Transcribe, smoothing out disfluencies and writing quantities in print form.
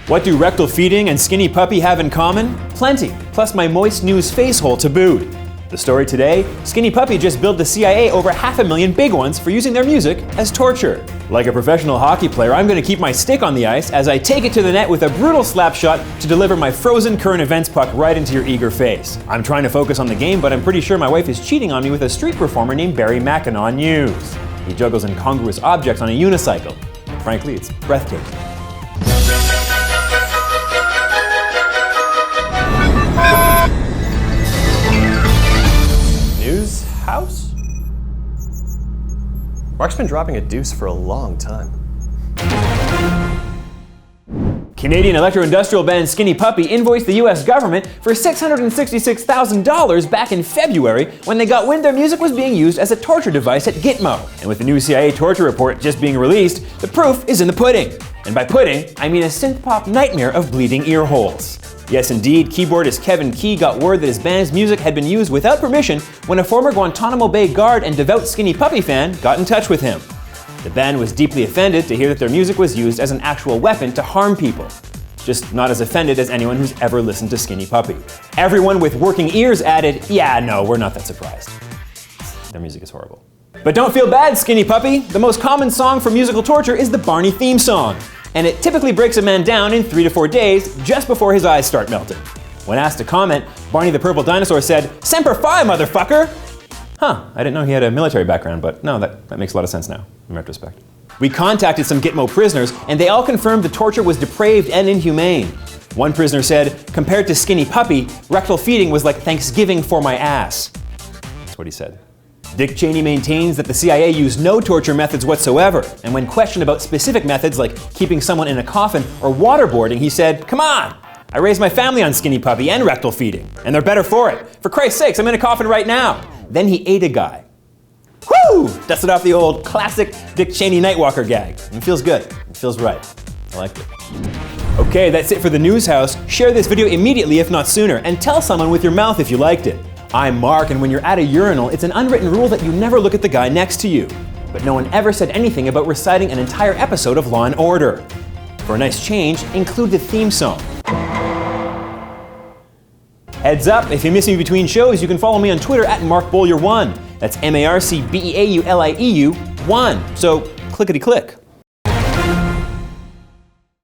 What do rectal feeding and skinny puppy have in common? Plenty, plus my moist news face hole to boot. The story today, Skinny Puppy just billed the CIA over 500,000 big ones for using their music as torture. Like a professional hockey player, I'm gonna keep my stick on the ice as I take it to the net with a brutal slap shot to deliver my frozen current events puck right into your eager face. I'm trying to focus on the game, but I'm pretty sure my wife is cheating on me with a street performer named Barry Mackinac News. He juggles incongruous objects on a unicycle. Frankly, it's breathtaking. News house? Mark's been dropping a deuce for a long time. Canadian electro-industrial band Skinny Puppy invoiced the US government for $666,000 back in February when they got wind their music was being used as a torture device at GITMO. And with the new CIA torture report just being released, the proof is in the pudding. And by pudding, I mean a SynthPop nightmare of bleeding ear holes. Yes indeed, keyboardist Kevin Key got word that his band's music had been used without permission when a former Guantanamo Bay guard and devout Skinny Puppy fan got in touch with him. The band was deeply offended to hear that their music was used as an actual weapon to harm people. Just not as offended as anyone who's ever listened to Skinny Puppy. Everyone with working ears added, yeah, no, we're not that surprised. Their music is horrible. But don't feel bad, Skinny Puppy. The most common song for musical torture is the Barney theme song. And it typically breaks a man down in 3 to 4 days, just before his eyes start melting. When asked to comment, Barney the Purple Dinosaur said, "Semper Fi, motherfucker!" Huh, I didn't know he had a military background, but no, that makes a lot of sense now, in retrospect. We contacted some GITMO prisoners, and they all confirmed the torture was depraved and inhumane. One prisoner said, compared to Skinny Puppy, rectal feeding was like Thanksgiving for my ass. That's what he said. Dick Cheney maintains that the CIA used no torture methods whatsoever, and when questioned about specific methods like keeping someone in a coffin or waterboarding, he said, "Come on, I raised my family on Skinny Puppy and rectal feeding, and they're better for it. For Christ's sakes, I'm in a coffin right now." Then he ate a guy. Woo! Dusted off the old classic Dick Cheney Nightwalker gag. It feels good, it feels right. I liked it. Okay, that's it for the News House. Share this video immediately, if not sooner, and tell someone with your mouth if you liked it. I'm Mark, and when you're at a urinal, it's an unwritten rule that you never look at the guy next to you. But no one ever said anything about reciting an entire episode of Law & Order. For a nice change, include the theme song. Heads up, if you miss me between shows, you can follow me on Twitter at MarkBowler1. That's MarkBeaulieu1. So, clickety-click.